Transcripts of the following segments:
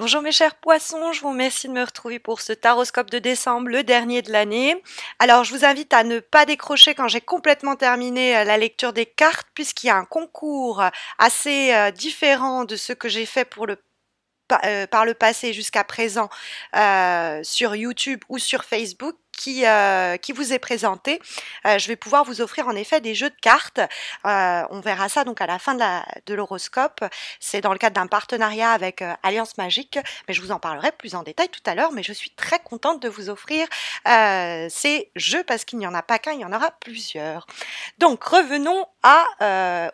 Bonjour mes chers poissons, je vous remercie de me retrouver pour ce taroscope de décembre, le dernier de l'année. Alors je vous invite à ne pas décrocher quand j'ai complètement terminé la lecture des cartes, puisqu'il y a un concours assez différent de ce que j'ai fait pour par le passé jusqu'à présent sur YouTube ou sur Facebook qui vous est présenté. Je vais pouvoir vous offrir en effet des jeux de cartes. On verra ça donc à la fin de l'horoscope. C'est dans le cadre d'un partenariat avec Alliance Magique, mais je vous en parlerai plus en détail tout à l'heure. Mais je suis très contente de vous offrir ces jeux parce qu'il n'y en a pas qu'un, il y en aura plusieurs. Donc revenons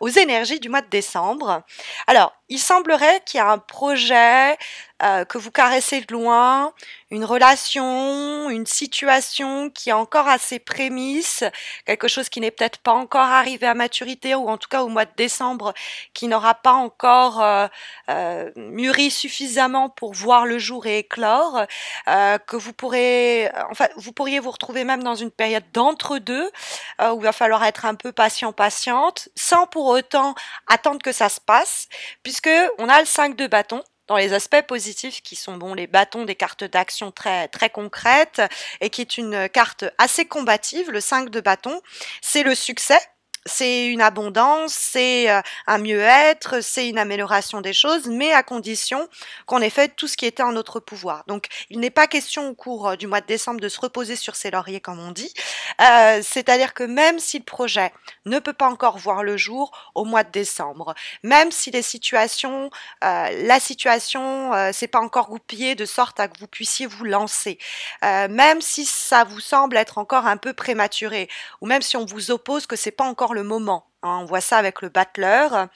aux énergies du mois de décembre. Alors, il semblerait qu'il y a un projet que vous caressez de loin, une relation, une situation qui est encore à ses prémices, quelque chose qui n'est peut-être pas encore arrivé à maturité, ou en tout cas au mois de décembre, qui n'aura pas encore mûri suffisamment pour voir le jour et éclore, que vous pourriez vous retrouver même dans une période d'entre-deux, où il va falloir être un peu patiente, sans pour autant attendre que ça se passe, puisque on a le 5 de bâton dans les aspects positifs qui sont les bâtons des cartes d'action très concrètes et qui est une carte assez combative. Le 5 de bâton, c'est le succès. C'est une abondance, c'est un mieux-être, c'est une amélioration des choses, mais à condition qu'on ait fait tout ce qui était en notre pouvoir. Donc, il n'est pas question au cours du mois de décembre de se reposer sur ses lauriers, comme on dit. C'est-à-dire que même si le projet ne peut pas encore voir le jour au mois de décembre, même si la situation s'est pas encore goupillée de sorte à que vous puissiez vous lancer, même si ça vous semble être encore un peu prématuré, ou même si on vous oppose que c'est pas encore le moment, hein, on voit ça avec le battleur,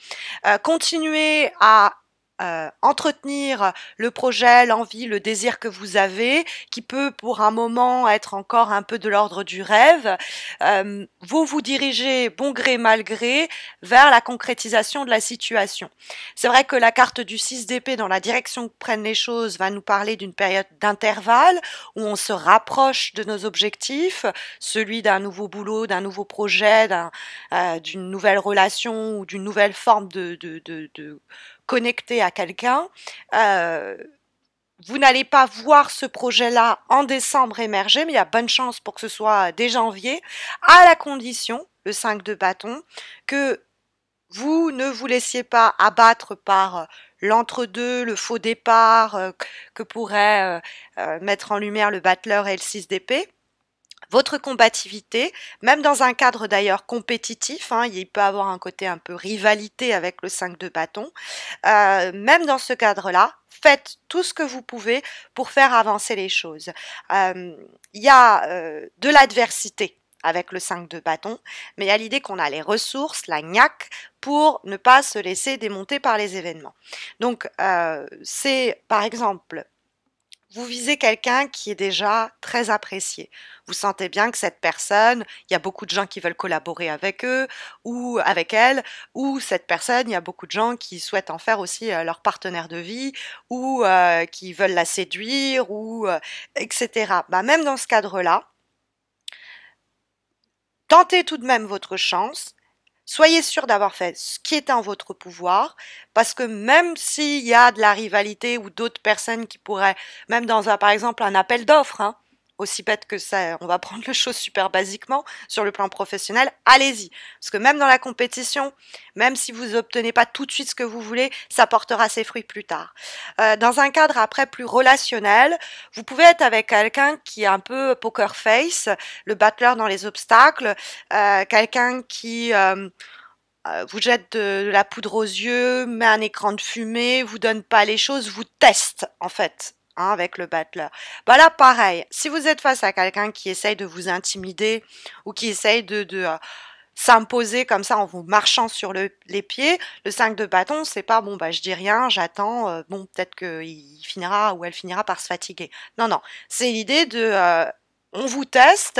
continuez à entretenir le projet, l'envie, le désir que vous avez, qui peut pour un moment être encore un peu de l'ordre du rêve, vous vous dirigez bon gré mal gré vers la concrétisation de la situation. C'est vrai que la carte du 6 d'épée dans la direction que prennent les choses va nous parler d'une période d'intervalle où on se rapproche de nos objectifs, celui d'un nouveau boulot, d'un nouveau projet, d'une nouvelle relation ou d'une nouvelle forme de connecté à quelqu'un. Vous n'allez pas voir ce projet-là en décembre émerger, mais il y a bonne chance pour que ce soit dès janvier, à la condition, le 5 de bâton, que vous ne vous laissiez pas abattre par l'entre-deux, le faux départ que pourrait mettre en lumière le battleur et le 6 d'épée. Votre combativité, même dans un cadre d'ailleurs compétitif, hein, il peut avoir un côté un peu rivalité avec le 5 de bâton, même dans ce cadre-là, faites tout ce que vous pouvez pour faire avancer les choses. Il y a de l'adversité avec le 5 de bâton, mais il y a l'idée qu'on a les ressources, la gnaque, pour ne pas se laisser démonter par les événements. Donc, c'est par exemple, vous visez quelqu'un qui est déjà très apprécié. Vous sentez bien que cette personne, il y a beaucoup de gens qui veulent collaborer avec eux ou avec elle, ou cette personne, il y a beaucoup de gens qui souhaitent en faire aussi leur partenaire de vie ou qui veulent la séduire ou etc. Même dans ce cadre-là, tentez tout de même votre chance. Soyez sûr d'avoir fait ce qui est en votre pouvoir, parce que même s'il y a de la rivalité ou d'autres personnes qui pourraient, même par exemple un appel d'offres, hein, aussi bête que ça, on va prendre les choses super basiquement sur le plan professionnel, allez-y. Parce que même dans la compétition, même si vous n'obtenez pas tout de suite ce que vous voulez, ça portera ses fruits plus tard. Dans un cadre après plus relationnel, vous pouvez être avec quelqu'un qui est un peu poker face, le battleur dans les obstacles, quelqu'un qui vous jette de la poudre aux yeux, met un écran de fumée, vous donne pas les choses, vous teste en fait. Hein, avec le battleur. Là, pareil, si vous êtes face à quelqu'un qui essaye de vous intimider ou qui essaye de s'imposer comme ça en vous marchant sur les pieds, le 5 de bâton, c'est pas je dis rien, j'attends, peut-être qu'il finira ou elle finira par se fatiguer. Non, non, c'est l'idée on vous teste,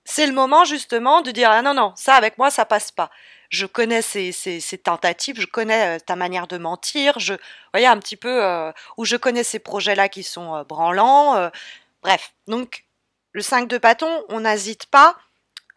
c'est le moment justement de dire ah non, non, ça avec moi ça passe pas. Je connais ces tentatives, je connais ta manière de mentir, vous voyez un petit peu, ou je connais ces projets-là qui sont branlants. Bref, donc le 5 de bâton, on n'hésite pas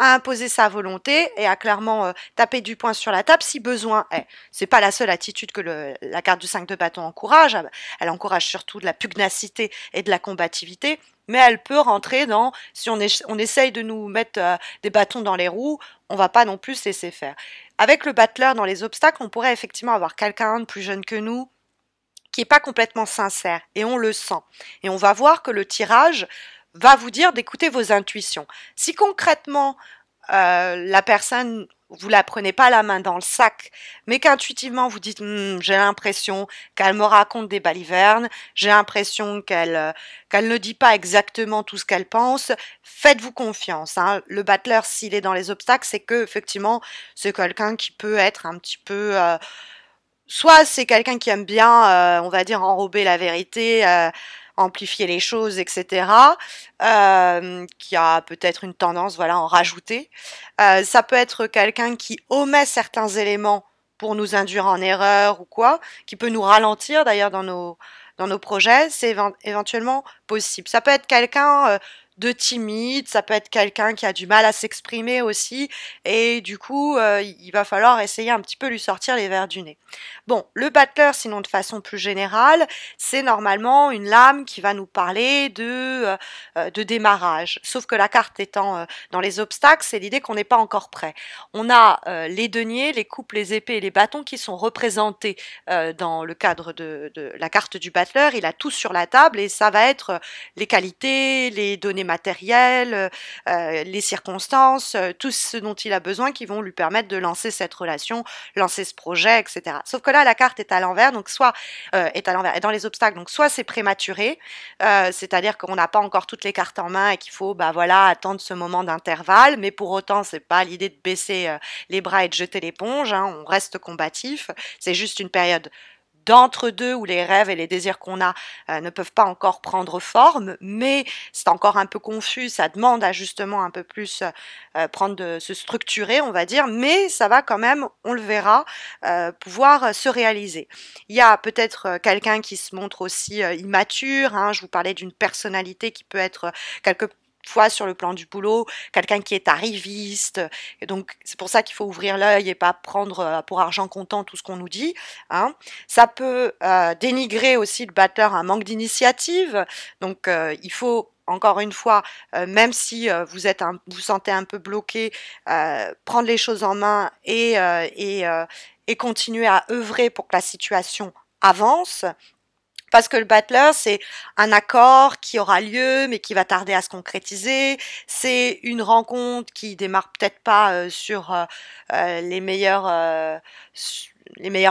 à imposer sa volonté et à clairement taper du poing sur la table si besoin est. C'est pas la seule attitude que la carte du 5 de bâton encourage. Elle encourage surtout de la pugnacité et de la combativité, mais elle peut rentrer dans, si on essaye de nous mettre des bâtons dans les roues, on va pas non plus se laisser faire. Avec le battleur dans les obstacles, on pourrait effectivement avoir quelqu'un de plus jeune que nous, qui est pas complètement sincère, et on le sent. Et on va voir que le tirage va vous dire d'écouter vos intuitions. Si concrètement, la personne, vous la prenez pas la main dans le sac, mais qu'intuitivement vous dites j'ai l'impression qu'elle me raconte des balivernes, j'ai l'impression qu'elle ne dit pas exactement tout ce qu'elle pense, faites-vous confiance. Hein. Le battleur, s'il est dans les obstacles, c'est que effectivement c'est quelqu'un qui peut être un petit peu soit c'est quelqu'un qui aime bien, on va dire, enrober la vérité, amplifier les choses, etc., qui a peut-être une tendance, voilà, à en rajouter. Ça peut être quelqu'un qui omet certains éléments pour nous induire en erreur ou quoi, qui peut nous ralentir d'ailleurs dans nos projets, c'est éventuellement possible. Ça peut être quelqu'un de timide, ça peut être quelqu'un qui a du mal à s'exprimer aussi, et du coup, il va falloir essayer un petit peu lui sortir les vers du nez. Bon, le battleur, sinon de façon plus générale, c'est normalement une lame qui va nous parler de démarrage. Sauf que la carte étant dans les obstacles, c'est l'idée qu'on n'est pas encore prêt. On a les deniers, les coupes, les épées et les bâtons qui sont représentés dans le cadre de la carte du battleur. Il a tout sur la table et ça va être les qualités, les données matérielles, les circonstances, tout ce dont il a besoin qui vont lui permettre de lancer cette relation, lancer ce projet, etc. Sauf que là, la carte est à l'envers, donc soit est à l'envers, est dans les obstacles, donc soit c'est prématuré, c'est-à-dire qu'on n'a pas encore toutes les cartes en main et qu'il faut, bah voilà, attendre ce moment d'intervalle, mais pour autant, c'est pas l'idée de baisser les bras et de jeter l'éponge, hein, on reste combatif, c'est juste une période d'entre-deux où les rêves et les désirs qu'on a ne peuvent pas encore prendre forme, mais c'est encore un peu confus, ça demande à justement un peu plus se structurer, on va dire, mais ça va quand même, on le verra, pouvoir se réaliser. Il y a peut-être quelqu'un qui se montre aussi immature, hein, je vous parlais d'une personnalité qui peut être quelque fois sur le plan du boulot, quelqu'un qui est arriviste, et donc c'est pour ça qu'il faut ouvrir l'œil et pas prendre pour argent comptant tout ce qu'on nous dit. Hein. Ça peut dénigrer aussi le battleur un manque d'initiative, donc il faut encore une fois, même si vous sentez un peu bloqué, prendre les choses en main et continuer à œuvrer pour que la situation avance. Parce que le battleur, c'est un accord qui aura lieu, mais qui va tarder à se concrétiser. C'est une rencontre qui démarre peut-être pas sur les meilleures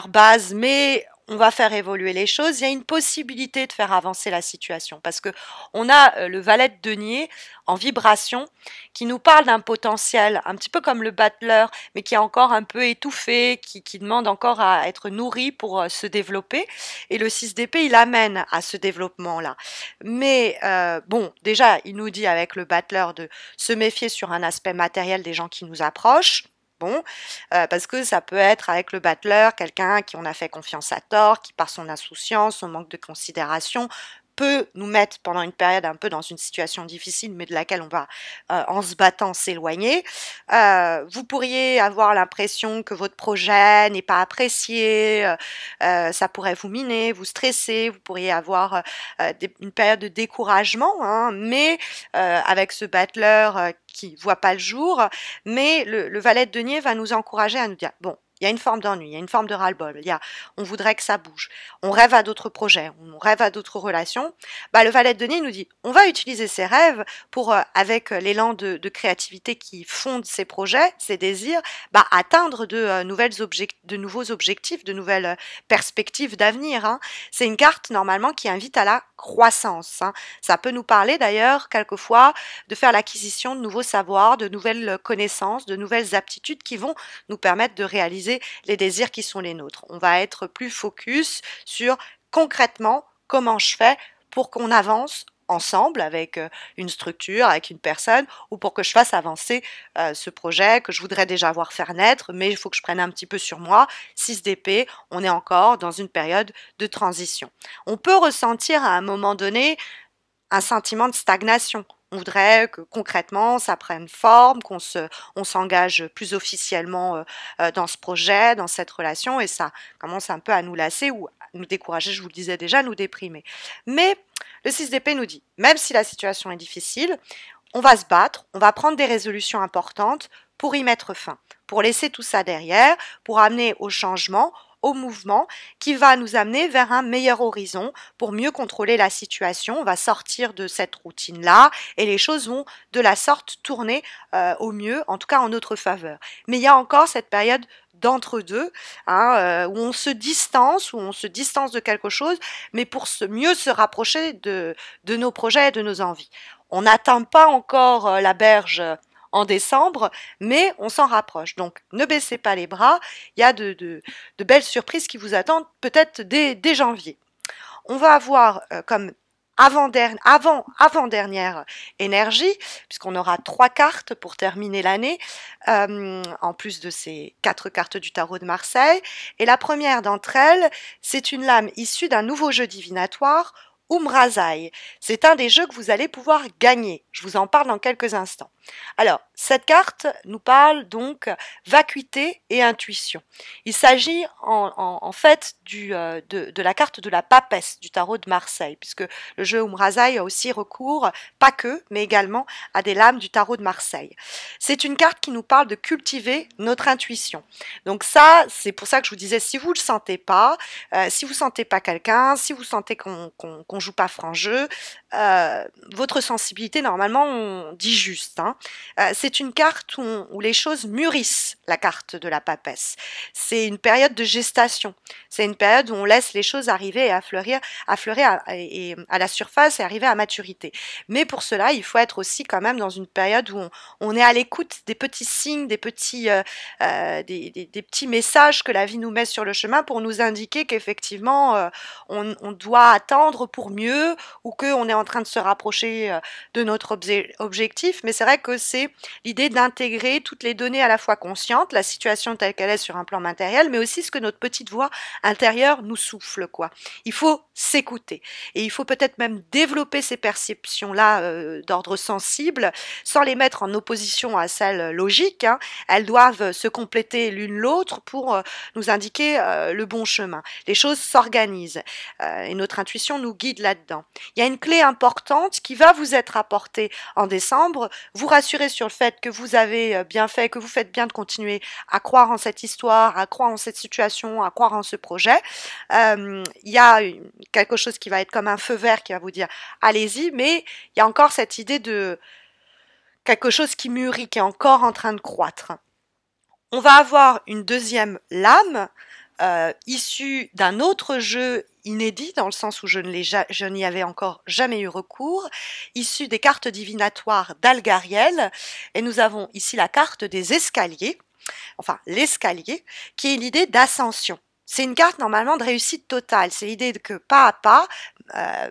bases, mais on va faire évoluer les choses. Il y a une possibilité de faire avancer la situation parce que on a le valet de denier en vibration qui nous parle d'un potentiel un petit peu comme le battleur, mais qui est encore un peu étouffé, qui demande encore à être nourri pour se développer. Et le 6 d'épée, il amène à ce développement-là. Mais bon, déjà, il nous dit avec le battleur de se méfier sur un aspect matériel des gens qui nous approchent. Bon, parce que ça peut être avec le battleur, quelqu'un à qui on a fait confiance à tort, qui par son insouciance, son manque de considération, peut nous mettre pendant une période un peu dans une situation difficile, mais de laquelle on va, en se battant, s'éloigner. Vous pourriez avoir l'impression que votre projet n'est pas apprécié, ça pourrait vous miner, vous stresser, vous pourriez avoir une période de découragement, hein, mais avec ce battleur qui voit pas le jour, mais le valet de denier va nous encourager à nous dire, bon, il y a une forme d'ennui, il y a une forme de ras-le-bol, on voudrait que ça bouge, on rêve à d'autres projets, on rêve à d'autres relations. Bah, le valet de denier nous dit, on va utiliser ces rêves pour, avec l'élan de créativité qui fonde ces projets, ces désirs, bah, atteindre de nouveaux objectifs, de nouvelles perspectives d'avenir. Hein. C'est une carte normalement qui invite à la croissance. Hein. Ça peut nous parler d'ailleurs quelquefois de faire l'acquisition de nouveaux savoirs, de nouvelles connaissances, de nouvelles aptitudes qui vont nous permettre de réaliser les désirs qui sont les nôtres. On va être plus focus sur concrètement comment je fais pour qu'on avance ensemble avec une structure, avec une personne, ou pour que je fasse avancer ce projet que je voudrais déjà voir faire naître, mais il faut que je prenne un petit peu sur moi. 6 d'épée, on est encore dans une période de transition. On peut ressentir à un moment donné un sentiment de stagnation. On voudrait que concrètement ça prenne forme, on s'engage plus officiellement dans ce projet, dans cette relation, et ça commence un peu à nous lasser ou à nous décourager, je vous le disais déjà, nous déprimer. Mais le 6 d'épée nous dit, même si la situation est difficile, on va se battre, on va prendre des résolutions importantes pour y mettre fin, pour laisser tout ça derrière, pour amener au changement, au mouvement qui va nous amener vers un meilleur horizon pour mieux contrôler la situation. On va sortir de cette routine-là et les choses vont de la sorte tourner au mieux, en tout cas en notre faveur. Mais il y a encore cette période d'entre-deux, hein, où on se distance de quelque chose, mais pour mieux se rapprocher de nos projets et de nos envies. On n'atteint pas encore la berge en décembre, mais on s'en rapproche. Donc, ne baissez pas les bras. Il y a de belles surprises qui vous attendent peut-être dès janvier. On va avoir comme avant-dernière énergie, puisqu'on aura 3 cartes pour terminer l'année, en plus de ces 4 cartes du tarot de Marseille. Et la première d'entre elles, c'est une lame issue d'un nouveau jeu divinatoire, Umrazai. C'est un des jeux que vous allez pouvoir gagner. Je vous en parle dans quelques instants. Alors, cette carte nous parle donc vacuité et intuition. Il s'agit en fait de la carte de la papesse du tarot de Marseille, puisque le jeu Umrazai a aussi recours, pas que, mais également à des lames du tarot de Marseille. C'est une carte qui nous parle de cultiver notre intuition. Donc ça, c'est pour ça que je vous disais, si vous ne le sentez pas, si vous ne sentez pas quelqu'un, si vous sentez qu'on joue pas franc jeu, votre sensibilité, normalement, on dit juste. Hein. C'est une carte où les choses mûrissent, la carte de la papesse. C'est une période de gestation. C'est une période où on laisse les choses arriver et affleurir à la surface et arriver à maturité. Mais pour cela, il faut être aussi quand même dans une période où on est à l'écoute des petits signes, des petits messages que la vie nous met sur le chemin pour nous indiquer qu'effectivement, on doit attendre pour mieux ou qu'on est en train de se rapprocher de notre objectif. Mais c'est vrai que c'est l'idée d'intégrer toutes les données à la fois conscientes, la situation telle qu'elle est sur un plan matériel, mais aussi ce que notre petite voix intérieure nous souffle, quoi. Il faut s'écouter et il faut peut-être même développer ces perceptions-là d'ordre sensible sans les mettre en opposition à celles logiques. Hein. Elles doivent se compléter l'une l'autre pour nous indiquer le bon chemin. Les choses s'organisent et notre intuition nous guide là-dedans. Il y a une clé importante qui va vous être apportée en décembre, vous rassurer sur le fait que vous avez bien fait, que vous faites bien de continuer à croire en cette histoire, à croire en cette situation, à croire en ce projet. Il y a quelque chose qui va être comme un feu vert qui va vous dire allez-y, mais il y a encore cette idée de quelque chose qui mûrit, qui est encore en train de croître. On va avoir une deuxième lame issue d'un autre jeu inédit, dans le sens où je n'y avais encore jamais eu recours, issue des cartes divinatoires d'Algariel, et nous avons ici la carte des escaliers, enfin l'escalier, qui est l'idée d'ascension. C'est une carte normalement de réussite totale, c'est l'idée que pas à pas,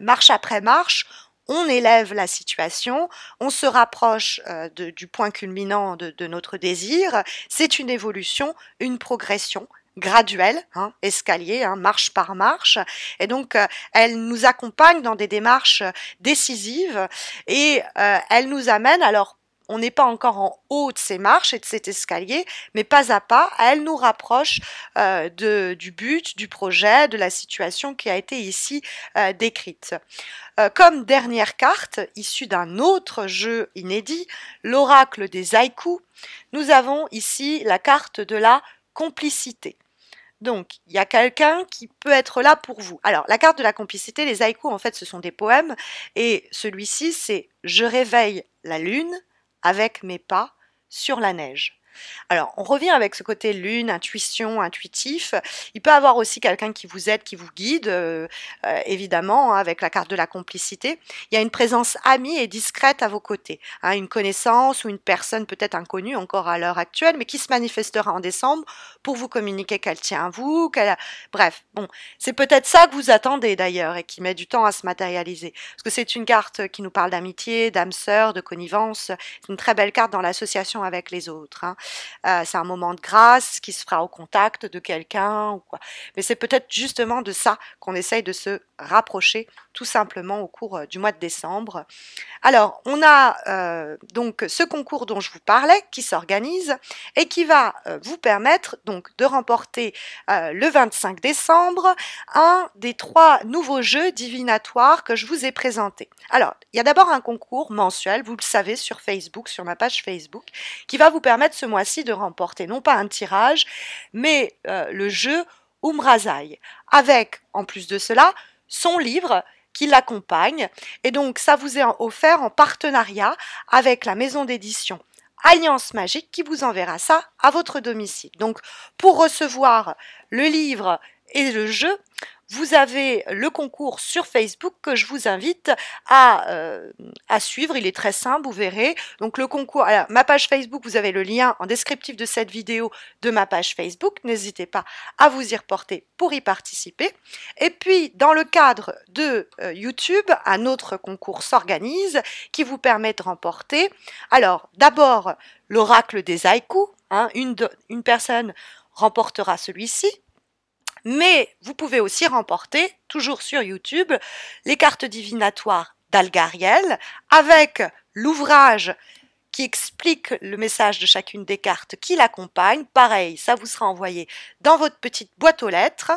marche après marche, on élève la situation, on se rapproche du point culminant de notre désir, c'est une évolution, une progression, graduelle, hein, escalier, hein, marche par marche, et donc elle nous accompagne dans des démarches décisives et elle nous amène, alors on n'est pas encore en haut de ces marches et de cet escalier, mais pas à pas, elle nous rapproche du but, du projet, de la situation qui a été ici décrite. Comme dernière carte, issue d'un autre jeu inédit, l'oracle des haïkus, nous avons ici la carte de la complicité. Donc, il y a quelqu'un qui peut être là pour vous. Alors, la carte de la complicité, les haïkus, en fait, ce sont des poèmes. Et celui-ci, c'est « Je réveille la lune avec mes pas sur la neige ». Alors, on revient avec ce côté lune, intuition, intuitif. Il peut y avoir aussi quelqu'un qui vous aide, qui vous guide, évidemment, hein, avec la carte de la complicité. Il y a une présence amie et discrète à vos côtés. Hein, une connaissance ou une personne peut-être inconnue encore à l'heure actuelle, mais qui se manifestera en décembre pour vous communiquer qu'elle tient à vous. Bref, bon, c'est peut-être ça que vous attendez d'ailleurs et qui met du temps à se matérialiser. Parce que c'est une carte qui nous parle d'amitié, d'âme sœur, de connivence. C'est une très belle carte dans l'association avec les autres. Hein. C'est un moment de grâce qui se fera au contact de quelqu'un ou quoi. Mais c'est peut-être justement de ça qu'on essaye de se rapprocher tout simplement au cours du mois de décembre. Alors, on a donc ce concours dont je vous parlais qui s'organise et qui va vous permettre donc de remporter le 25 décembre un des 3 nouveaux jeux divinatoires que je vous ai présentés. Alors, il y a d'abord un concours mensuel, vous le savez, sur Facebook, sur ma page Facebook, qui va vous permettre ce mois-ci de remporter non pas un tirage, mais le jeu Umrazai, avec, en plus de cela, son livre qui l'accompagne. Et donc, ça vous est offert en partenariat avec la maison d'édition Alliance Magique qui vous enverra ça à votre domicile. Donc, pour recevoir le livre et le jeu, vous avez le concours sur Facebook que je vous invite à suivre. Il est très simple, vous verrez. Donc le concours, alors, ma page Facebook, vous avez le lien en descriptif de cette vidéo de ma page Facebook. N'hésitez pas à vous y reporter pour y participer. Et puis, dans le cadre de YouTube, un autre concours s'organise qui vous permet de remporter. Alors, d'abord, l'oracle des haïkus. Hein, une personne remportera celui-ci. Mais vous pouvez aussi remporter, toujours sur YouTube, les cartes divinatoires d'Algariel avec l'ouvrage qui explique le message de chacune des cartes qui l'accompagne. Pareil, ça vous sera envoyé dans votre petite boîte aux lettres.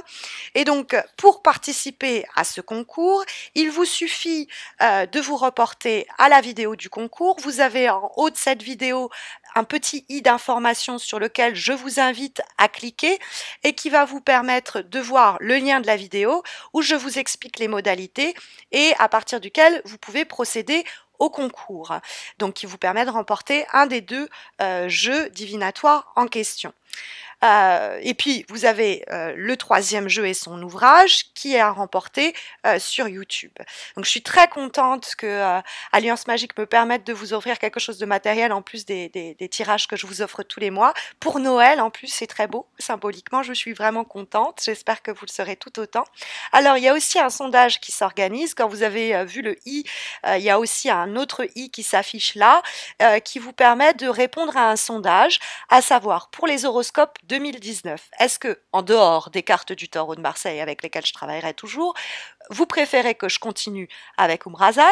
Et donc, pour participer à ce concours, il vous suffit de vous reporter à la vidéo du concours. Vous avez en haut de cette vidéo un petit i d'information sur lequel je vous invite à cliquer et qui va vous permettre de voir le lien de la vidéo où je vous explique les modalités et à partir duquel vous pouvez procéder au concours, donc qui vous permet de remporter un des 2 jeux divinatoires en question. Et puis, vous avez le 3e jeu et son ouvrage qui est à remporter sur YouTube. Donc, je suis très contente que Alliance Magique me permette de vous offrir quelque chose de matériel en plus des tirages que je vous offre tous les mois. Pour Noël, en plus, c'est très beau. Symboliquement, je suis vraiment contente. J'espère que vous le serez tout autant. Alors, il y a aussi un sondage qui s'organise. Quand vous avez vu le i, il y a aussi un autre i qui s'affiche là, qui vous permet de répondre à un sondage, à savoir pour les horoscopes 2019. Est-ce que, en dehors des cartes du Taureau de Marseille avec lesquelles je travaillerai toujours, vous préférez que je continue avec Umrazai,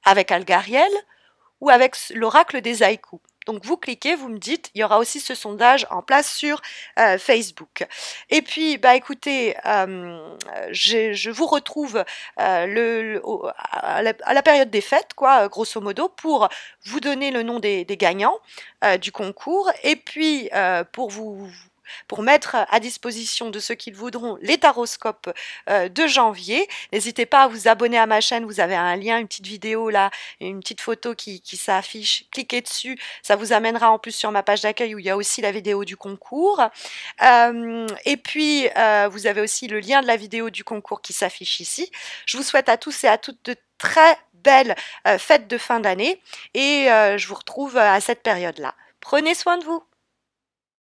avec Algariel ou avec l'oracle des haïkus? Donc vous cliquez, vous me dites, il y aura aussi ce sondage en place sur Facebook. Et puis, bah écoutez, je vous retrouve à la période des fêtes, quoi, grosso modo, pour vous donner le nom des gagnants du concours et puis pour mettre à disposition de ceux qui le voudront les taroscopes de janvier. N'hésitez pas à vous abonner à ma chaîne, vous avez un lien, une petite vidéo là, une petite photo qui s'affiche, cliquez dessus, ça vous amènera en plus sur ma page d'accueil où il y a aussi la vidéo du concours. Et puis, vous avez aussi le lien de la vidéo du concours qui s'affiche ici. Je vous souhaite à tous et à toutes de très belles fêtes de fin d'année et je vous retrouve à cette période-là. Prenez soin de vous.